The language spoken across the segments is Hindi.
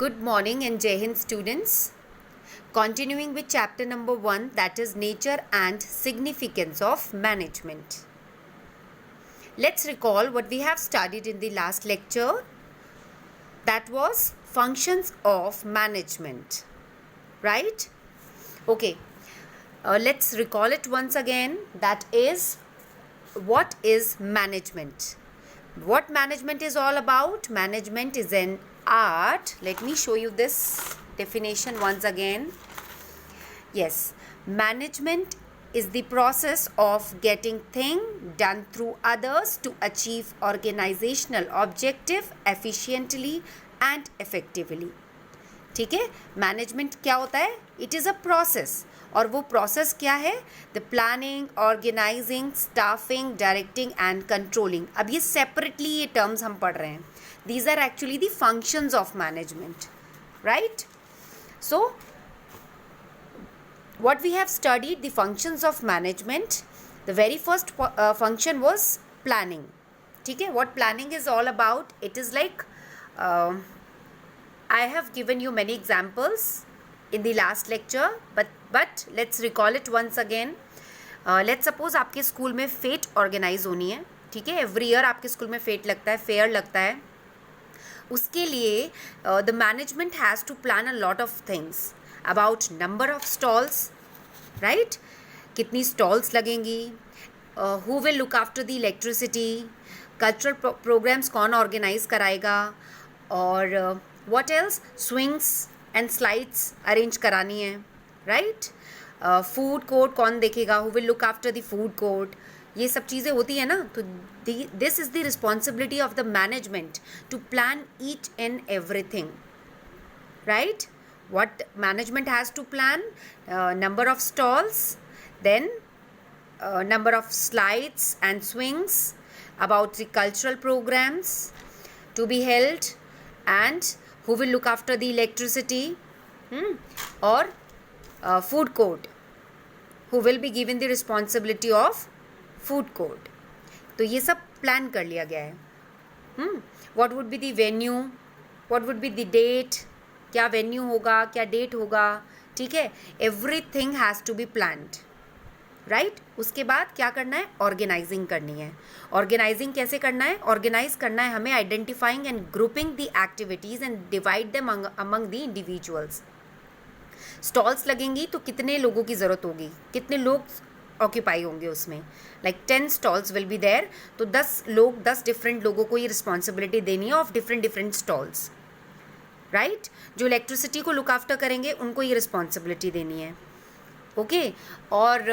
Good morning and Jai Hind students. Continuing with chapter number 1, that is nature and significance of management. Let's recall what we have studied in the last lecture. That was functions of management. Right? Okay. Let's recall it once again. That is, what is management? What management is all about? Management is an art. Let me show you this definition once again. Yes, management is the process of getting thing done through others to achieve organizational objective efficiently and effectively. ठीक है, मैनेजमेंट क्या होता है? इट इज़ अ प्रोसेस, और वो प्रोसेस क्या है? The planning, organizing, staffing, directing and controlling. अब ये सेपरेटली ये टर्म्स हम पढ़ रहे हैं. These are actually the functions of management, right? So what we have studied, the functions of management, the very first function was planning. ठीक है, what planning is all about? It is like I have given you many examples in the last lecture, but let's recall it once again. Let's suppose आपके स्कूल में फेट ऑर्गेनाइज होनी है. ठीक है, एवरी ईयर आपके स्कूल में फेट लगता है, फेयर लगता है. उसके लिए the management has to plan a lot of things about number of stalls, right? कितनी स्टॉल्स लगेंगी, who will look after the electricity, cultural programs कौन ऑर्गेनाइज कराएगा, और what else, swings and slides arrange करानी है, राइट? फूड कोर्ट कौन देखेगा, who will look after the food court. ये सब चीज़ें होती है ना. तो this is the responsibility of the management to plan each and everything, right? What management has to plan? Number of stalls, then number of slides and swings, about the cultural programs to be held, and who will look after the electricity, or food court, who will be given the responsibility of food court. तो ये सब प्लान कर लिया गया है. What would be the venue? What would be the date? क्या वेन्यू होगा, क्या डेट होगा. ठीक है, everything has to be planned, right? उसके बाद क्या करना है? ऑर्गेनाइजिंग करनी है. ऑर्गेनाइजिंग कैसे करना है? ऑर्गेनाइज करना है हमें identifying and grouping the activities and divide them among the individuals. Stalls लगेंगी तो कितने लोगों की ज़रूरत होगी, कितने लोग ऑक्यूपाई होंगे उसमें. Like 10 stalls will be there, तो 10 लोग, 10 डिफरेंट लोगों को ये रिस्पॉन्सिबिलिटी देनी है ऑफ डिफरेंट स्टॉल्स, राइट? जो इलेक्ट्रिसिटी को लुक आफ्टर करेंगे उनको ये रिस्पॉन्सिबिलिटी देनी है. ओके, और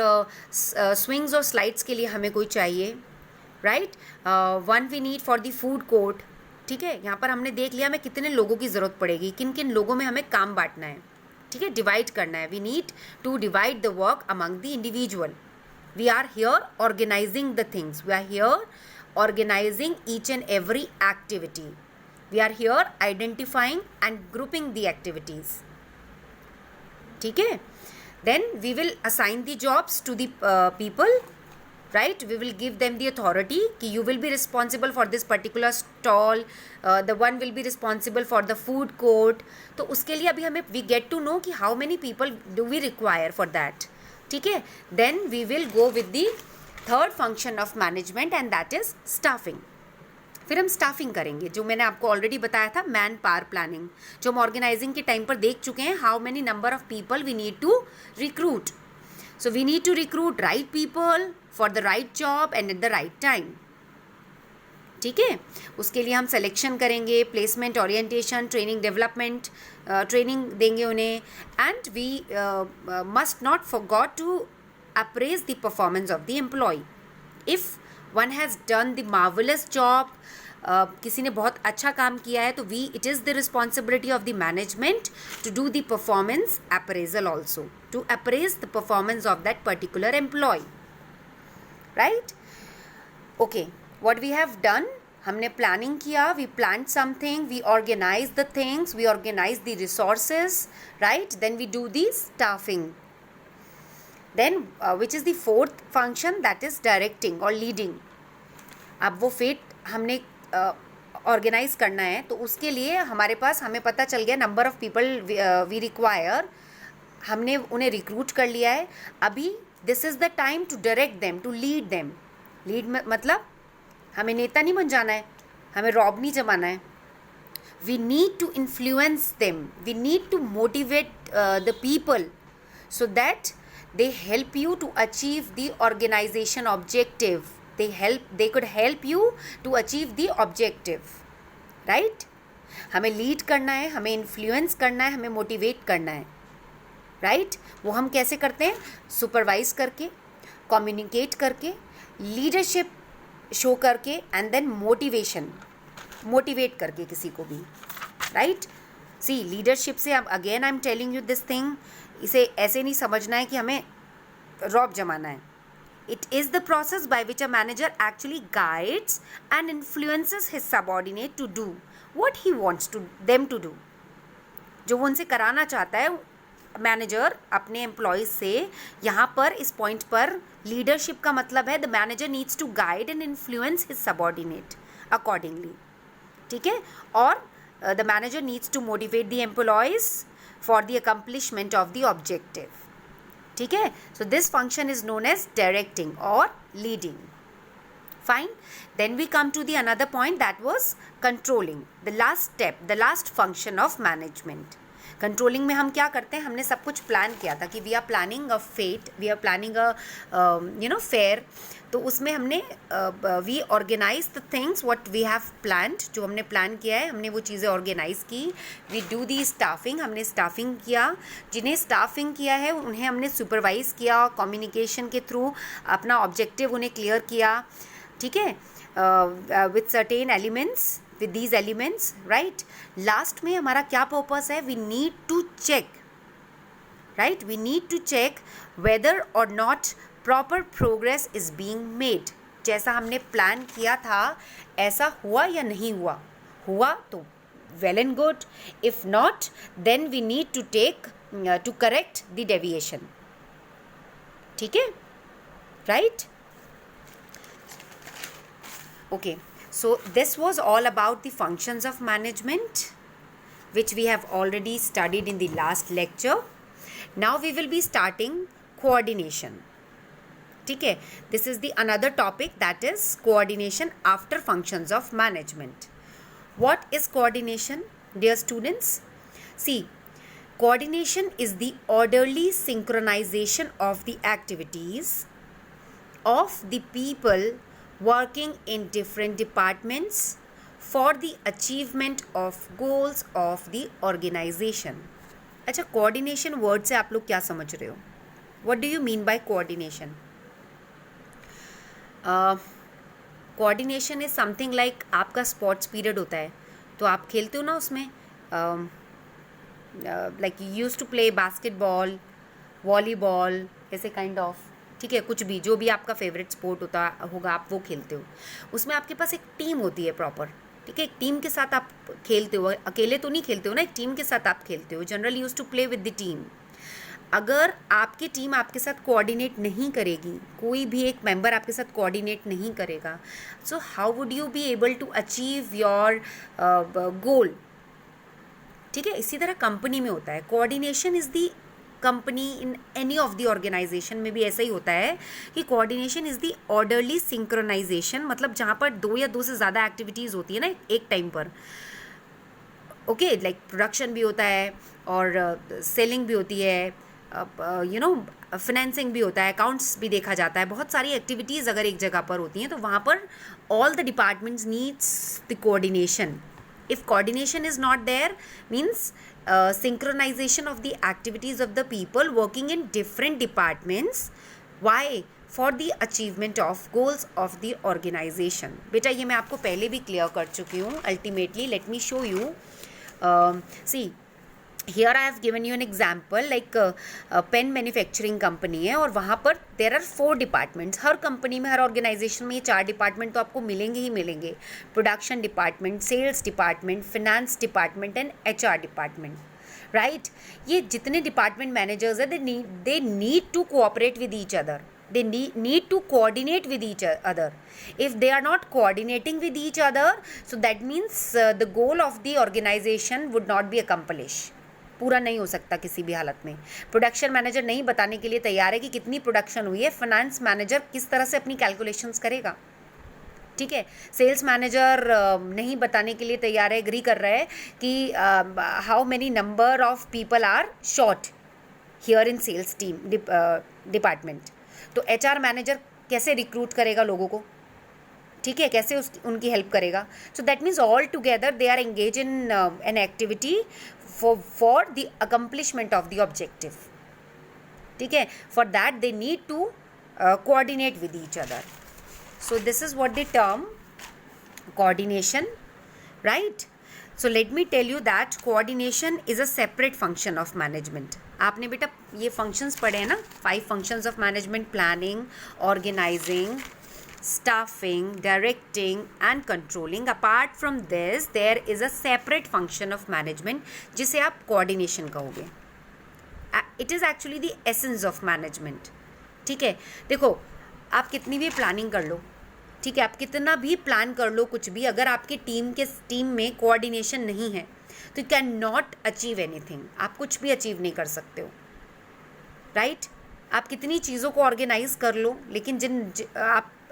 स्विंग्स और स्लाइड्स के लिए हमें कोई चाहिए, right? One we need for the food court. ठीक है, यहाँ पर हमने देख लिया हमें कितने लोगों की ज़रूरत पड़ेगी, किन किन लोगों में हमें काम बांटना है. ठीक है, डिवाइड करना है. We need to divide the work among the individual. We are here organizing the things, we are here organizing each and every activity. We are here identifying and grouping the activities. ठीक है, then we will assign the jobs to the people, right? We will give them the authority कि you will be responsible for this particular stall, the one will be responsible for the food court. तो उसके लिए अभी हमें we get to know कि how many people do we require for that. ठीक है, then we will go with the third function of management and that is staffing. फिर हम स्टाफिंग करेंगे, जो मैंने आपको ऑलरेडी बताया था, मैन पावर प्लानिंग, जो हम ऑर्गेनाइजिंग के टाइम पर देख चुके हैं. How many number of people we need to recruit. So we need to recruit right people for the right job and at the right time. ठीक है, उसके लिए हम सिलेक्शन करेंगे, placement, orientation, training, development, training देंगे उन्हें. And we must not forgot to appraise the performance of the employ. If one has done the marvelous job, किसी ने बहुत अच्छा काम किया है, तो it is the responsibility of the management to do the performance appraisal also, to appraise the performance of that particular employ, right? Okay, what we have done, हमने प्लानिंग किया, we plan something, we organize the things, we organize the resources, right? Then we do the staffing. Then which is the fourth function, that is directing or leading. अब वो फेट हमने ऑर्गेनाइज करना है, तो उसके लिए हमारे पास हमें पता चल गया number of people we require, हमने उन्हें रिक्रूट कर लिया है. अभी this is the time to direct them, to lead them. Lead मतलब हमें नेता नहीं बन जाना है, हमें रॉब नहीं जमाना है. We need to influence them, we need to motivate the people so that they help you to achieve the organization objective. They could help you to achieve the objective, right? हमें लीड करना है, हमें इन्फ्लुएंस करना है, हमें मोटिवेट करना है, राइट? वो हम कैसे करते हैं? सुपरवाइज करके, कम्युनिकेट करके, लीडरशिप शो करके, एंड देन मोटिवेट करके किसी को भी, राइट? सी लीडरशिप से again I am telling you this thing, इसे ऐसे नहीं समझना है कि हमें रॉब जमाना है. It is the process by which a manager actually guides and influences his subordinate to do what he wants to them to do. जो वो उनसे कराना चाहता है मैनेजर अपने एम्प्लॉयज़ से. यहाँ पर इस पॉइंट पर लीडरशिप का मतलब है the manager needs to guide and influence his subordinate accordingly, ठीक है? और the manager needs to motivate the employees for the accomplishment of the objective, ठीक है? So this function is known as directing or leading. Fine. Then we come to the another point, that was controlling, the last step, the last function of management. Controlling में हम क्या करते हैं? हमने सब कुछ प्लान किया था कि we are planning a fete, we are planning a fair. तो उसमें हमने we organize the things what we have planned. जो हमने प्लान किया है हमने वो चीज़ें ऑर्गेनाइज की. वी डू दी स्टाफिंग, हमने स्टाफिंग किया. जिन्हें स्टाफिंग किया है उन्हें हमने सुपरवाइज किया, कम्युनिकेशन के थ्रू अपना ऑब्जेक्टिव उन्हें क्लियर किया, ठीक है? With certain elements, with these elements, right? Last में हमारा क्या purpose है? We need to check, right? We need to check whether or not proper progress is being made. जैसा हमने प्लान किया था ऐसा हुआ या नहीं हुआ. हुआ तो well and good. If not, then we need to take to correct the deviation. ठीक है? Right? Okay. So this was all about the functions of management, which we have already studied in the last lecture. Now we will be starting coordination. ठीक है? This is the another topic, that is coordination after functions of management. What is coordination, dear students? See, coordination is the orderly synchronization of the activities of the people working in different departments for the achievement of goals of the organization. अच्छा, coordination word से आप लोग क्या समझ रहे हो? What do you mean by coordination? Coordination is something like आपका sports period होता है तो आप खेलते हो ना उसमें, like you used to play basketball, volleyball, ऐसे kind of, ठीक है? कुछ भी जो भी आपका फेवरेट स्पोर्ट होगा आप वो खेलते हो. उसमें आपके पास एक टीम होती है प्रॉपर, ठीक है? एक टीम के साथ आप खेलते हो, अकेले तो नहीं खेलते हो ना, एक टीम के साथ आप खेलते हो. Generally use to play with the team. अगर आपकी टीम आपके साथ कोऑर्डिनेट नहीं करेगी, कोई भी एक मेंबर आपके साथ कोऑर्डिनेट नहीं करेगा, so how would you be able to achieve your goal? ठीक है? इसी तरह कंपनी में होता है. Coordination is the company in any of the organization में भी ऐसा ही होता है कि coordination is the orderly synchronization. मतलब जहाँ पर दो या दो से ज़्यादा एक्टिविटीज़ होती है ना एक टाइम पर, ओके, लाइक प्रोडक्शन भी होता है और सेलिंग भी होती है, फाइनेंसिंग भी होता है, अकाउंट्स भी देखा जाता है. बहुत सारी एक्टिविटीज़ अगर एक जगह पर होती हैं तो वहाँ पर all the departments needs the coordination. If coordination is not there, means synchronization of the activities of the people working in different departments. Why? For the achievement of goals of the organization. बेटा ये मैं आपको पहले भी क्लियर कर चुकी हूँ. Ultimately, let me show you. See, here I have given you an example, like pen manufacturing company है और वहाँ पर देर आर 4 डिपार्टमेंट्स. हर कंपनी में, हर ऑर्गेनाइजेशन में ये 4 डिपार्टमेंट तो आपको मिलेंगे ही मिलेंगे. Production department, sales department, finance department and HR department, right? ये जितने डिपार्टमेंट मैनेजर्स है they need to cooperate with each other. they need to coordinate with each other. If they are not coordinating with each other, so that means the goal of the organization would not be accomplished. पूरा नहीं हो सकता किसी भी हालत में. प्रोडक्शन मैनेजर नहीं बताने के लिए तैयार है कि कितनी प्रोडक्शन हुई है, फाइनेंस मैनेजर किस तरह से अपनी कैलकुलेशंस करेगा. ठीक है, सेल्स मैनेजर नहीं बताने के लिए तैयार है, एग्री कर रहा है कि how many number of people are short here in sales team department. तो एचआर मैनेजर कैसे रिक्रूट करेगा लोगों को, ठीक है, कैसे उनकी हेल्प करेगा. So that means all together they are engage in an activity for the accomplishment of the objective. ठीक है, for that they need to coordinate with each other. So this is what the term coordination, right? So let me tell you that coordination is a separate function of management. आपने बेटा ये functions पढ़े हैं ना, 5 functions of management: planning, organizing, staffing, directing and controlling. Apart from this, there is a separate function of management जिसे आप coordination कहोगे. It is actually the essence of management. ठीक है, देखो आप कितनी भी प्लानिंग कर लो, ठीक है, आप कितना भी प्लान कर लो कुछ भी, अगर आपकी टीम में कोऑर्डिनेशन नहीं है तो you can not achieve anything. आप कुछ भी अचीव नहीं कर सकते हो, राइट? आप कितनी चीज़ों को ऑर्गेनाइज कर लो, लेकिन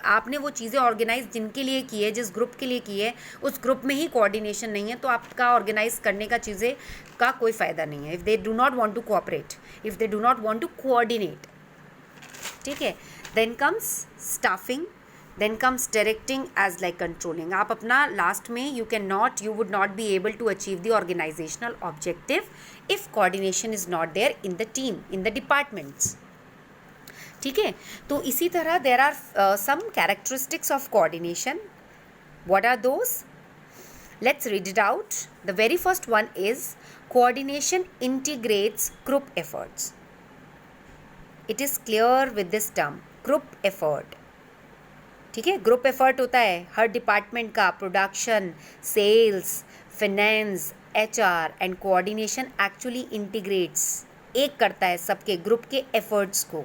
आपने वो चीज़ें ऑर्गेनाइज जिनके लिए की है, जिस ग्रुप के लिए की है, उस ग्रुप में ही कोऑर्डिनेशन नहीं है, तो आपका ऑर्गेनाइज करने का चीज़ें का कोई फ़ायदा नहीं है. If they do not want to cooperate, if they do not want to coordinate. ठीक है, then comes staffing, then comes directing as like controlling. आप अपना लास्ट में you would not be able to achieve the organizational objective if coordination is not there in the team, in the departments. ठीक है, तो इसी तरह there are some characteristics of coordination. What are those? Let's read it out. The very first one is coordination integrates group efforts. It is clear with this term, group effort. ठीक है, ग्रुप एफर्ट होता है हर डिपार्टमेंट का. Production, sales, finance, HR and coordination actually integrates, एक करता है सबके ग्रुप के एफर्ट्स को.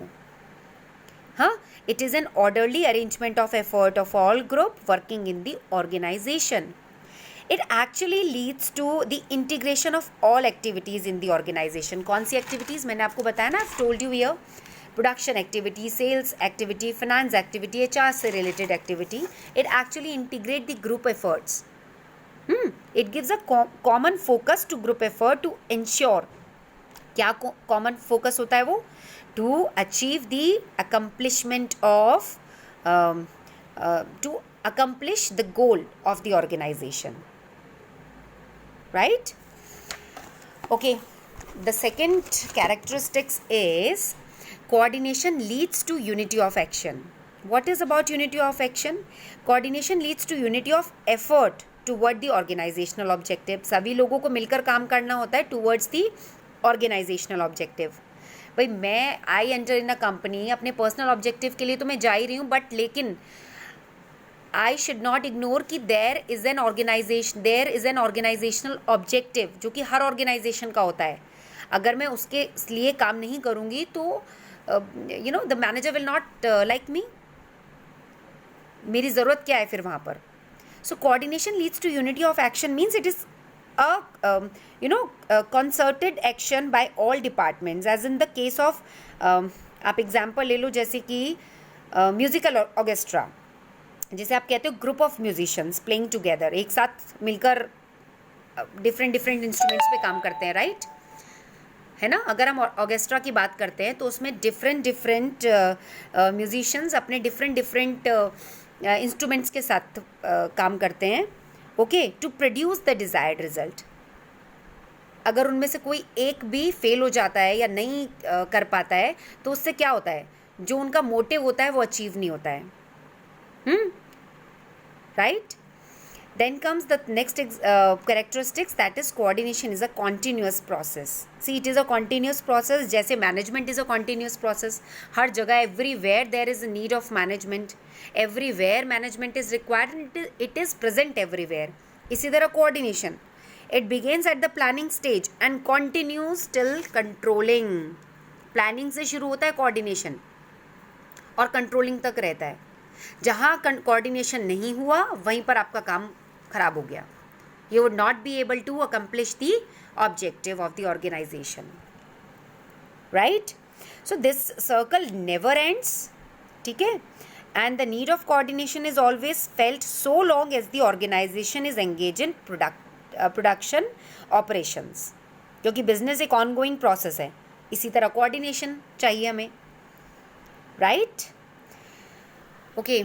हाँ, it is an orderly arrangement of effort of all group working in the organization. It actually leads to the integration of all activities in the organization. कौन सी activities मैंने आपको बताया ना, I've told you here. Production activity, sales activity, finance activity, HR से related activity. It actually integrate the group efforts. It gives a common focus to group effort to ensure. क्या common focus होता है वो? To achieve the accomplishment of to accomplish the goal of the organization. Right? Okay, the second characteristics is coordination leads to unity of action. What is about unity of action? Coordination leads to unity of effort toward the organizational objective. सभी लोगों को मिलकर काम करना होता है towards the organizational objective. भाई मैं I enter in a company अपने पर्सनल ऑब्जेक्टिव के लिए तो मैं जा ही रही हूँ, बट लेकिन आई शुड नॉट इग्नोर कि there is an organizational objective जो कि हर ऑर्गेनाइजेशन का होता है. अगर मैं उसके लिए काम नहीं करूँगी तो you know the manager will not like me. मेरी ज़रूरत क्या है फिर वहाँ पर. So coordination leads to unity of action means it is concerted action by all departments, as in the case of आप एग्जाम्पल ले लो जैसे कि म्यूजिकल ऑर्केस्ट्रा, जैसे आप कहते हो group of musicians playing together, एक साथ मिलकर डिफरेंट इंस्ट्रूमेंट्स पे काम करते हैं, राइट है ना. अगर हम ऑर्केस्ट्रा की बात करते हैं तो उसमें डिफरेंट म्यूजिशियंस अपने डिफरेंट इंस्ट्रूमेंट्स के साथ काम करते हैं, okay, to produce the desired result. अगर उनमें से कोई एक भी फेल हो जाता है या नहीं कर पाता है तो उससे क्या होता है, जो उनका मोटिव होता है वो अचीव नहीं होता है. Right. Then comes the next characteristics, that is coordination is a continuous process. See it is a continuous process, जैसे management is a continuous process. हर जगह everywhere there is a need of management, everywhere management is required, it is present everywhere. इसी तरह coordination, it begins at the planning stage and continues till controlling. Planning से शुरू होता है कोऑर्डिनेशन और कंट्रोलिंग तक रहता है। जहाँ कोऑर्डिनेशन नहीं हुआ वहीं पर आपका काम खराब हो गया। You would not be able to accomplish the objective of the organization, right? So this circle never ends, ठीक है? And the need of coordination is always felt so long as the organization is engaged in production operations, क्योंकि business एक ongoing process है, इसी तरह coordination चाहिए हमें, right? Okay,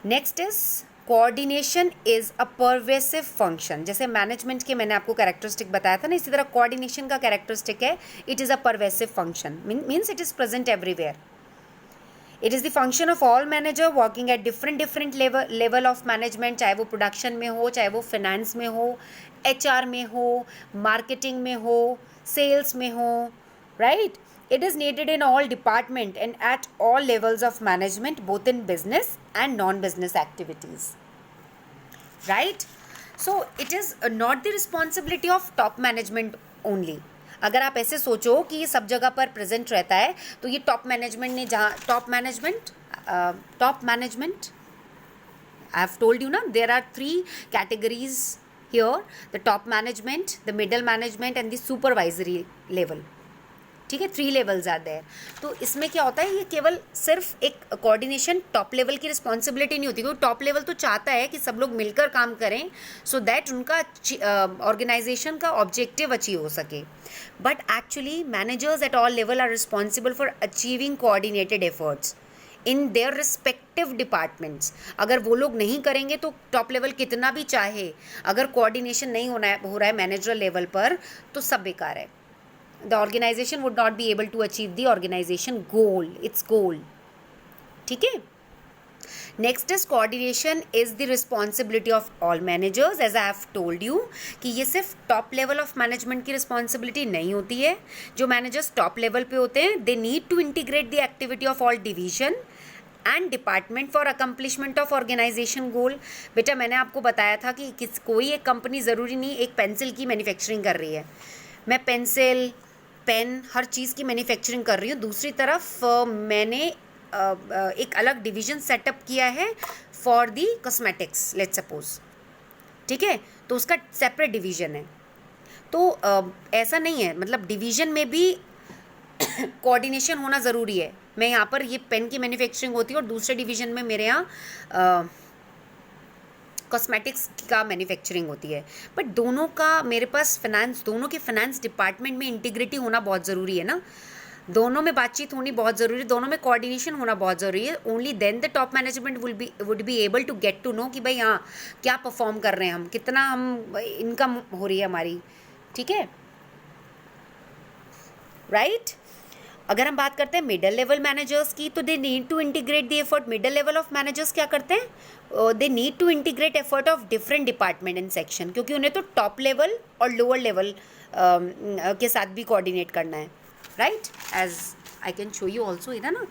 next is coordination is a pervasive function. जैसे मैनेजमेंट के मैंने आपको कैरेक्टरिस्टिक बताया था ना, इसी तरह कोऑर्डिनेशन का कैरेक्टरिस्टिक है, it is a pervasive function, means it is present everywhere. It is the function of all manager working at different level of management, चाहे वो प्रोडक्शन में हो, चाहे वो फाइनेंस में हो, HR में हो, मार्केटिंग में हो, सेल्स में हो, right? It is needed in all department and at all levels of management, both in business and non-business activities, right? So it is not the responsibility of top management only. अगर आप ऐसे सोचो कि ये सब जगह पर प्रेजेंट रहता है, तो ये टॉप मैनेजमेंट ने जहाँ top management I have told you ना, there are 3 categories here: the top management, the middle management and the supervisory level. ठीक है, 3 लेवल्स आर देयर। तो इसमें क्या होता है, ये केवल सिर्फ एक कोऑर्डिनेशन टॉप लेवल की रिस्पॉन्सिबिलिटी नहीं होती, क्योंकि टॉप लेवल तो चाहता है कि सब लोग मिलकर काम करें सो दैट उनका ऑर्गेनाइजेशन का ऑब्जेक्टिव अचीव हो सके। But actually managers at all level are responsible for achieving coordinated efforts in their respective departments. अगर वो लोग नहीं करेंगे तो टॉप लेवल कितना भी चाहे, अगर कोऑर्डिनेशन नहीं हो रहा है मैनेजर लेवल पर, तो सब बेकार है। The organization would not be able to achieve the organization goal, its goal. ठीक है? Next is coordination is the responsibility of all managers, as I have told you कि ये सिर्फ top level of management की responsibility नहीं होती है। जो managers top level पे होते हैं, they need to integrate the activity of all division and department for accomplishment of organization goal। बेटा मैंने आपको बताया था कि कोई एक कंपनी ज़रूरी नहीं एक पेंसिल की मैन्युफैक्चरिंग कर रही है, मैं पेंसिल पेन हर चीज़ की मैन्युफैक्चरिंग कर रही हूँ, दूसरी तरफ मैंने एक अलग डिवीज़न सेटअप किया है for the cosmetics, let's suppose, ठीक है? तो उसका सेपरेट डिवीज़न है। तो ऐसा नहीं है, मतलब डिवीज़न में भी कोऑर्डिनेशन होना ज़रूरी है। मैं यहाँ पर ये पेन की मैन्युफैक्चरिंग होती है और दूसरे डिवीज़न में मेरे यहाँ कॉस्मेटिक्स का मैन्युफैक्चरिंग होती है। बट दोनों का मेरे पास दोनों के फाइनेंस डिपार्टमेंट में इंटीग्रिटी होना बहुत ज़रूरी है ना, दोनों में बातचीत होनी बहुत ज़रूरी है, दोनों में कोऑर्डिनेशन होना बहुत ज़रूरी है। Only then the top management would be able to get to know कि भाई हाँ क्या परफॉर्म कर रहे हैं हम, कितना हम इनकम हो रही है हमारी, ठीक है, राइट? अगर हम बात करते हैं मिडल लेवल मैनेजर्स की, तो they need to integrate the effort. Middle level of managers क्या करते हैं, they need to integrate effort of different department and section, क्योंकि उन्हें तो टॉप लेवल और लोअर लेवल के साथ भी कोऑर्डिनेट करना है, right? As I can show you also इधर ना,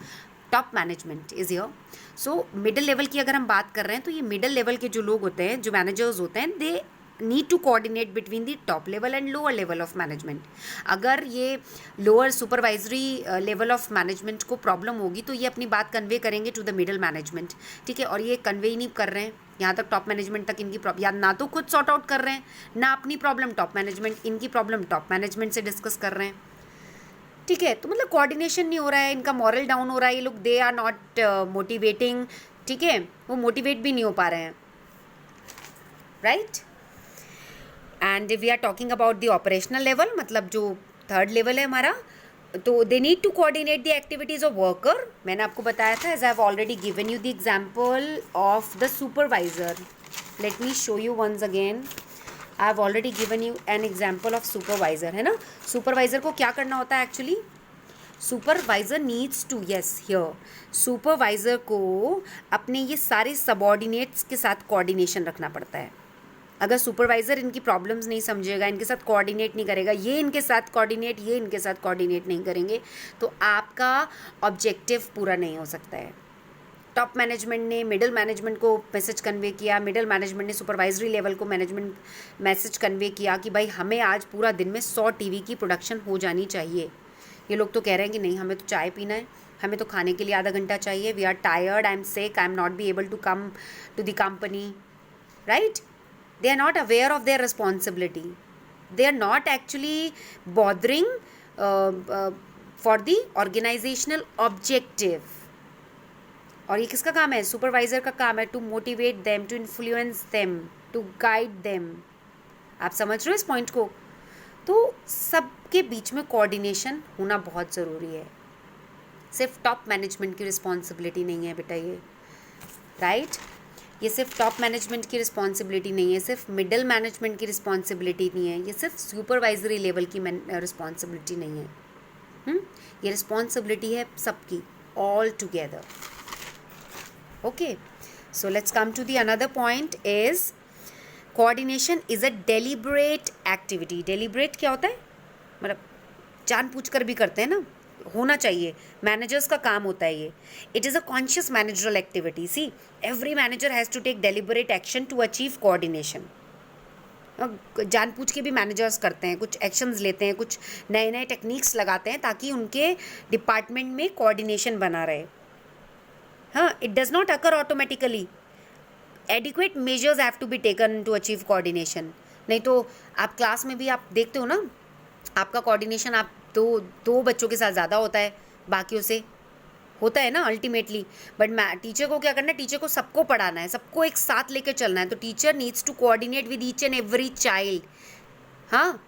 top management is here. So middle level की अगर हम बात कर रहे हैं, तो ये मिडल लेवल के जो लोग होते हैं, जो मैनेजर्स होते हैं, they need to coordinate between the top level and lower level of management. अगर ये lower supervisory level of management को प्रॉब्लम होगी, तो ये अपनी बात कन्वे करेंगे टू द मिडल मैनेजमेंट, ठीक है? और ये कन्वे ही नहीं कर रहे हैं यहाँ तक टॉप मैनेजमेंट तक, इनकी या ना तो खुद सॉर्ट आउट कर रहे हैं, ना अपनी प्रॉब्लम टॉप मैनेजमेंट, इनकी प्रॉब्लम टॉप मैनेजमेंट से डिस्कस कर रहे हैं, ठीक है? तो मतलब कोऑर्डिनेशन नहीं हो रहा है, इनका मॉरल डाउन हो रहा है, ये लोग दे आर नॉट मोटिवेटिंग, ठीक है? वो मोटिवेट भी नहीं हो पा रहे हैं, right? And we are talking about the operational level, मतलब जो थर्ड लेवल है हमारा, तो they need to coordinate the activities of worker. मैंने आपको बताया था, as I have already given you the example of the supervisor. Let me show you once again, I have already given you an example of supervisor, है ना? सुपरवाइजर को क्या करना होता है actually, supervisor needs to, yes here, supervisor को अपने ये सारे सबऑर्डिनेट्स के साथ कोऑर्डिनेशन रखना पड़ता है। अगर सुपरवाइज़र इनकी प्रॉब्लम्स नहीं समझेगा, इनके साथ कोऑर्डिनेट नहीं करेगा, ये इनके साथ कोऑर्डिनेट, ये इनके साथ कोऑर्डिनेट नहीं करेंगे, तो आपका ऑब्जेक्टिव पूरा नहीं हो सकता है। टॉप मैनेजमेंट ने मिडिल मैनेजमेंट को मैसेज कन्वे किया, मिडिल मैनेजमेंट ने सुपरवाइजरी लेवल को मैनेजमेंट मैसेज कन्वे किया कि भाई हमें आज पूरा दिन में 100 टीवी की प्रोडक्शन हो जानी चाहिए। ये लोग तो कह रहे हैं कि नहीं, हमें तो चाय पीना है, हमें तो खाने के लिए आधा घंटा चाहिए, we are tired, I am sick, I am not be able to come to the company, right? They are not aware of their responsibility. They are not actually bothering for the organizational objective. और ये किसका काम है? सुपरवाइजर का काम है to motivate them, to influence them, to guide them. आप समझ रहे हो इस पॉइंट को? तो सबके बीच में कोऑर्डिनेशन होना बहुत ज़रूरी है. सिर्फ टॉप मैनेजमेंट की रिस्पॉन्सिबिलिटी नहीं है बेटा ये, राइट? ये सिर्फ टॉप मैनेजमेंट की रिस्पॉन्सिबिलिटी नहीं है, सिर्फ मिडिल मैनेजमेंट की रिस्पॉन्सिबिलिटी नहीं है, ये सिर्फ सुपरवाइजरी लेवल की रिस्पॉन्सिबिलिटी नहीं है. ये रिस्पॉन्सिबिलिटी है सबकी, all together. Okay, so let's come to the another point is coordination is a deliberate activity. Deliberate क्या होता है? मतलब जानबूझकर भी करते हैं ना, होना चाहिए, मैनेजर्स का काम होता है ये. It is a conscious managerial activity. See, every manager has to take deliberate action to achieve coordination. जानबूझ के भी मैनेजर्स करते हैं, कुछ एक्शंस लेते हैं, कुछ नए नए टेक्निक्स लगाते हैं ताकि उनके डिपार्टमेंट में कोऑर्डिनेशन बना रहे. हाँ, it does not occur automatically. Adequate measures have to be taken to achieve coordination. नहीं तो आप क्लास में भी आप देखते हो ना, आपका कोऑर्डिनेशन आप दो बच्चों के साथ ज़्यादा होता है, बाकियों से होता है ना अल्टीमेटली. बट टीचर को क्या करना है? टीचर को सबको पढ़ाना है, सबको एक साथ लेकर चलना है. तो teacher needs to coordinate with each and every child. हाँ,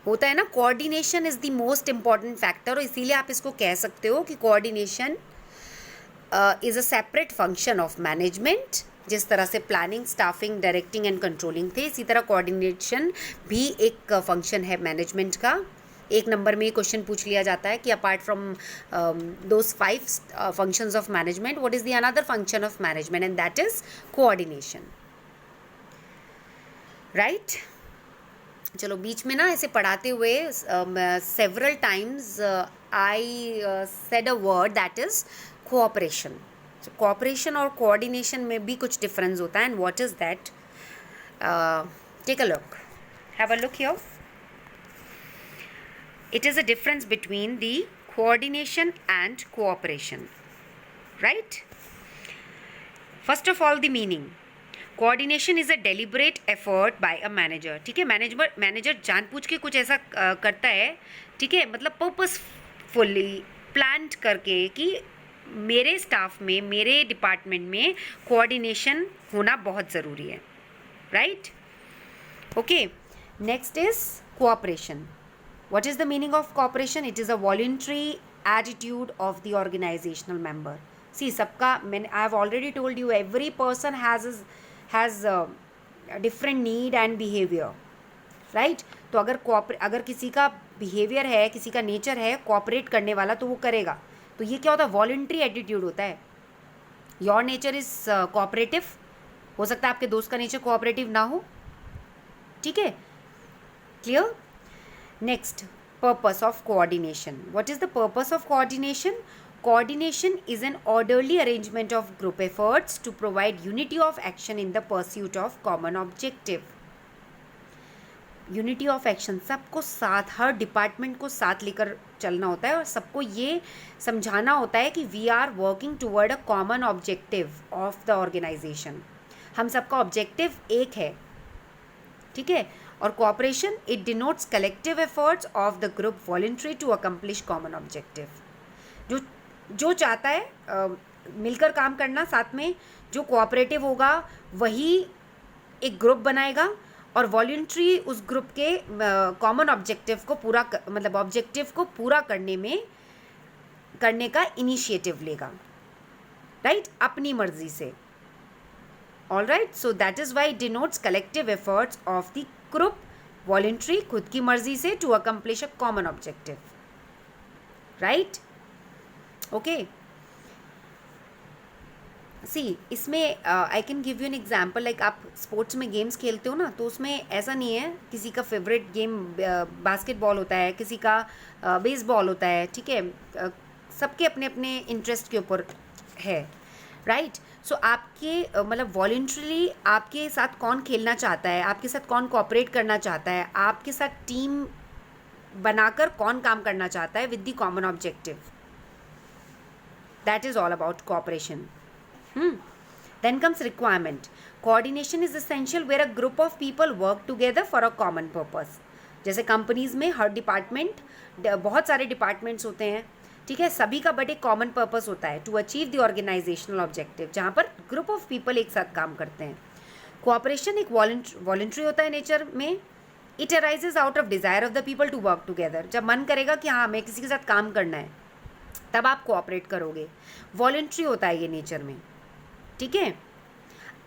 होता है ना, coordination is the most important factor. और इसीलिए आप इसको कह सकते हो कि coordination is a separate function of management. जिस तरह से planning, staffing, directing and controlling थे, इसी तरह कोऑर्डिनेशन भी एक फंक्शन है मैनेजमेंट का. एक नंबर में क्वेश्चन पूछ लिया जाता है कि apart from those 5 functions of management, what is the another function of management, and that is coordination, right? चलो, बीच में ना ऐसे पढ़ाते हुए several times I said a word that is cooperation. Cooperation और कोऑर्डिनेशन में भी कुछ डिफरेंस होता है. And what is that? Take a look, have a look here. It is a difference between the coordination and cooperation, right? First of all, the meaning. Coordination is a deliberate effort by a manager. ठीक है, मैनेजर जानबूझ के कुछ ऐसा करता है, ठीक है, मतलब पर्पसफुली प्लान करके कि मेरे स्टाफ में, मेरे डिपार्टमेंट में कोऑर्डिनेशन होना बहुत ज़रूरी है, right? Okay, next is cooperation. What is the meaning of cooperation? It is a voluntary attitude of the organizational member. See, सबका, I have already told you, every person has a different need and behavior, right? तो अगर किसी का behavior है, किसी का nature है cooperate करने वाला, तो वो करेगा. तो ये क्या होता है? voluntary attitude होता है. Your nature is cooperative. हो सकता है आपके दोस्त का nature cooperative ना हो, ठीक है? Clear? Next, purpose of coordination. What is the purpose of coordination? Coordination is an orderly arrangement of group efforts to provide unity of action in the pursuit of common objective. Unity of action, सबको साथ, हर डिपार्टमेंट को साथ लेकर चलना होता है और सबको ये समझाना होता है कि we are working toward a common objective of the organization. हम सबका ऑब्जेक्टिव एक है, ठीक है? और cooperation, it denotes collective efforts of the group voluntary to accomplish common objective. जो चाहता है मिलकर काम करना साथ में, जो कोऑपरेटिव होगा वही एक ग्रुप बनाएगा और वॉलंटरी उस ग्रुप के कॉमन ऑब्जेक्टिव को ऑब्जेक्टिव को पूरा करने का इनिशिएटिव लेगा, राइट? अपनी मर्जी से. All right, so that is why denotes collective efforts of the group voluntary, खुद की मर्जी से, to accomplish a common objective, right? Okay, see, इसमें I can give you an example. Like आप स्पोर्ट्स में गेम्स खेलते हो ना, तो उसमें ऐसा नहीं है किसी का फेवरेट गेम बास्केटबॉल होता है, किसी का बेसबॉल होता है, ठीक है? सबके अपने अपने इंटरेस्ट के ऊपर है, राइट? सो आपके वॉलंटरीली आपके साथ कौन खेलना चाहता है, आपके साथ कौन कोऑपरेट करना चाहता है, आपके साथ टीम बनाकर कौन काम करना चाहता है with the common objective, That is all about cooperation. Then comes requirement. Coordination is essential where a group of people work together for a common purpose. जैसे कंपनीज में हर डिपार्टमेंट, बहुत सारे डिपार्टमेंट्स होते हैं, ठीक है, सभी का बट एक कॉमन पर्पस होता है, to achieve the organizational objective, जहाँ पर ग्रुप ऑफ पीपल एक साथ काम करते हैं. कोऑपरेशन एक वॉलंटरी होता है नेचर में. It arises out of desire of the people to work together. जब मन करेगा कि हाँ हमें किसी के साथ काम करना है, तब आप कोऑपरेट करोगे. वॉलंटरी होता है ये नेचर में, ठीक है.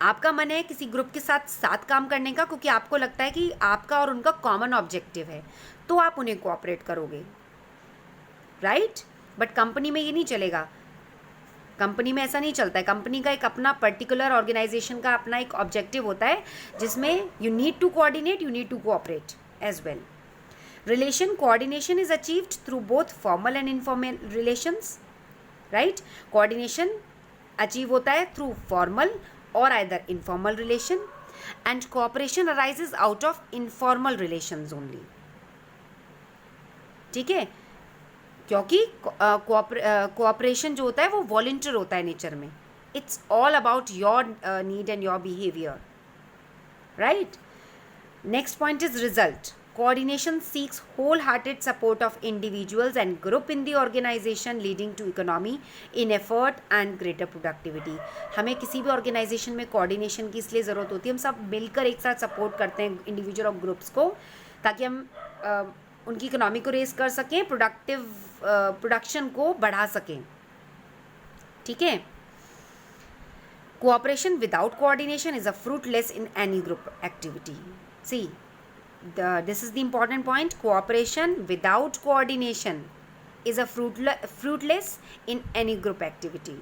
आपका मन है किसी ग्रुप के साथ काम करने का, क्योंकि आपको लगता है कि आपका और उनका कॉमन ऑब्जेक्टिव है, तो आप उन्हें कोऑपरेट करोगे, राइट. बट कंपनी में ये नहीं चलेगा. कंपनी में ऐसा नहीं चलता है. कंपनी का एक अपना पर्टिकुलर ऑर्गेनाइजेशन का अपना एक ऑब्जेक्टिव होता है, जिसमें you need to coordinate, you need to cooperate as well. Relation coordination is achieved through both formal and informal relations, right. Coordination achieve होता है थ्रू फॉर्मल और either informal relation, and cooperation arises out of informal relations only, ठीक है. क्योंकि कोऑपरेशन जो होता है वो वॉलंटियर होता है नेचर में. It's all about your need and your behaviour, right. Next point is result. Coordination seeks wholehearted support of individuals and group in the organization, leading to economy in effort and greater productivity. हमें किसी भी ऑर्गेनाइजेशन में कोऑर्डिनेशन की इसलिए ज़रूरत होती है, हम सब मिलकर एक साथ सपोर्ट करते हैं इंडिविजुअल और ग्रुप्स को, ताकि हम उनकी इकोनॉमी को रेस कर सकें, प्रोडक्शन को बढ़ा सकें, ठीक है. Cooperation without coordination is a fruitless in any group activity. See, this is the important point. Cooperation without coordination is a fruitless in any group activity.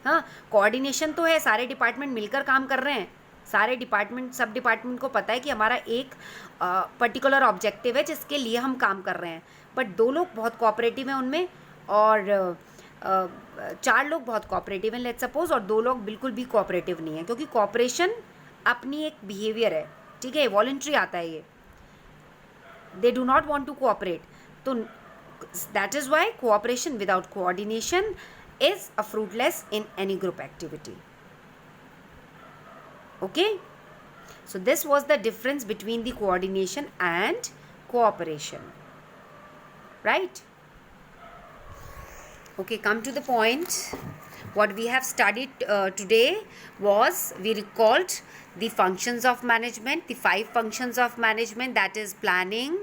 हाँ, कोऑर्डिनेशन तो है, सारे डिपार्टमेंट मिलकर काम कर रहे हैं, सारे डिपार्टमेंट सब डिपार्टमेंट को पता है कि हमारा एक पर्टिकुलर ऑब्जेक्टिव है जिसके लिए हम काम कर रहे हैं, बट 2 लोग बहुत कोऑपरेटिव हैं उनमें, और 4 लोग बहुत कोऑपरेटिव हैं लेट्स सपोज, और 2 लोग बिल्कुल भी कोऑपरेटिव नहीं है, क्योंकि कोऑपरेशन अपनी एक बिहेवियर है, ठीक है, वॉलंटरी आता है ये. They do not want to cooperate, तो that is why cooperation without coordination is a fruitless in any group activity. Okay, so this was the difference between the coordination and cooperation, right. Okay, come to the point. What we have studied today was, we recalled the functions of management, the 5 functions of management, that is planning,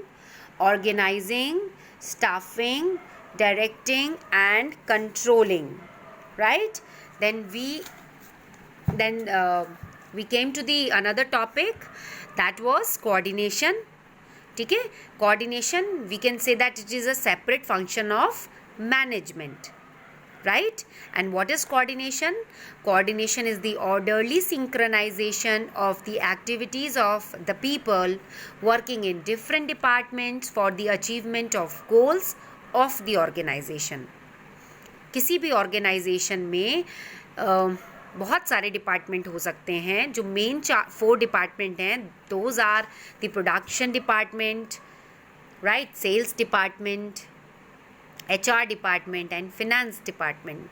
organizing, staffing, directing and controlling, right. Then we came to the another topic, that was coordination, ठीक है. Coordination, we can say that it is a separate function of management, right. And what is coordination? Coordination is the orderly synchronization of the activities of the people working in different departments for the achievement of goals of the organization. किसी भी ऑर्गेनाइजेशन में बहुत सारे डिपार्टमेंट हो सकते हैं. जो मेन 4 डिपार्टमेंट हैं, those are the production department, right, sales department, HR department and finance department.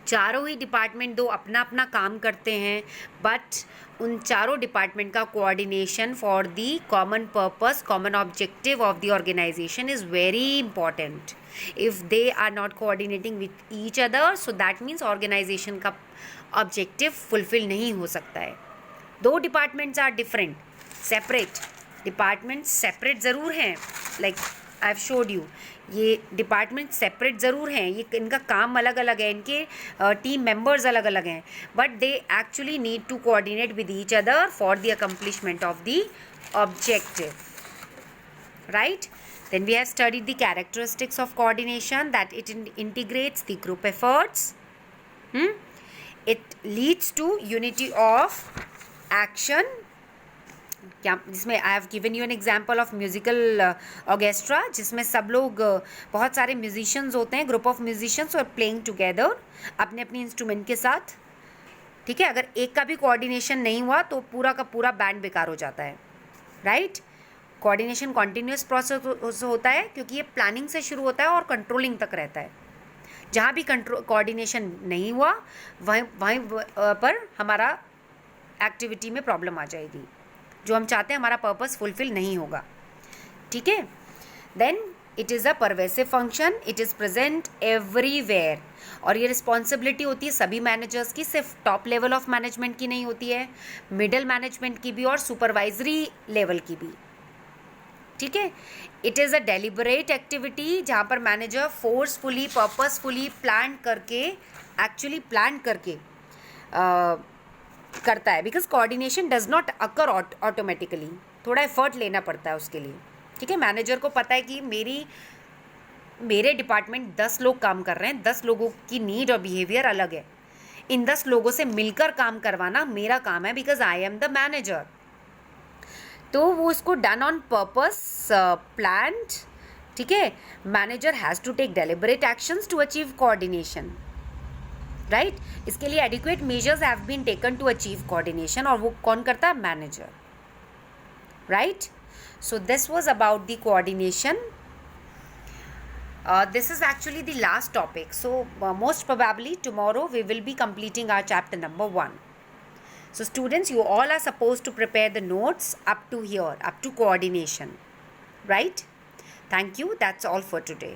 चारों ही डिपार्टमेंट दो अपना अपना काम करते हैं, बट उन चारों डिपार्टमेंट का coordination for the common purpose, common objective of the organization is very important. If they are not coordinating with each other, so that means organization का ऑब्जेक्टिव फुलफिल नहीं हो सकता है. 2 departments are different, separate department, separate ज़रूर हैं, like I have showed you, ये डिपार्टमेंट सेपरेट ज़रूर हैं, ये इनका काम अलग अलग है, इनके टीम मेंबर्स अलग अलग हैं, but they actually need to coordinate with each other for the accomplishment of the objective, right. Then we have studied the characteristics of coordination, that it integrates the group efforts. It leads to unity of action. क्या, जिसमें I have given you an example of musical orchestra, जिसमें सब लोग बहुत सारे म्यूजिशियंस होते हैं, ग्रुप ऑफ म्यूजिशियंस, और प्लेइंग टुगेदर अपने अपने इंस्ट्रूमेंट के साथ, ठीक है. अगर एक का भी कोऑर्डिनेशन नहीं हुआ तो पूरा का पूरा बैंड बेकार हो जाता है, राइट. कोऑर्डिनेशन कॉन्टिन्यूस प्रोसेस होता है, क्योंकि ये प्लानिंग से शुरू होता है और कंट्रोलिंग तक रहता है. जहाँ भी कंट्रोल कोऑर्डिनेशन नहीं हुआ वहीं पर हमारा एक्टिविटी में प्रॉब्लम आ जाएगी, जो हम चाहते हैं हमारा पर्पस फुलफिल नहीं होगा, ठीक है। Then it is a pervasive function, it is present everywhere, और ये रिस्पॉन्सिबिलिटी होती है सभी मैनेजर्स की, सिर्फ टॉप लेवल ऑफ मैनेजमेंट की नहीं होती है, मिडिल मैनेजमेंट की भी और सुपरवाइजरी लेवल की भी, ठीक है। It is a deliberate activity जहाँ पर मैनेजर फोर्सफुली पर्पसफुली प्लान करके एक्चुअली प्लान करके करता है, because coordination does not occur automatically, थोड़ा एफर्ट लेना पड़ता है उसके लिए, ठीक है। मैनेजर को पता है कि मेरे डिपार्टमेंट 10 लोग काम कर रहे हैं, 10 लोगों की नीड और बिहेवियर अलग है, इन 10 लोगों से मिलकर काम करवाना मेरा काम है, because I am the manager. तो वो उसको डन ऑन पर्पस प्लान्ड, ठीक है। Manager has to take deliberate actions to achieve coordination, right. इसके लिए adequate measures have been taken to achieve coordination, और वो कौन करता है? Manager, right. So this was about the coordination. This is actually the last topic. So most probably tomorrow we will be completing our chapter number 1. So students, you all are supposed to prepare the notes up to here, up to coordination, right? Thank you. That's all for today.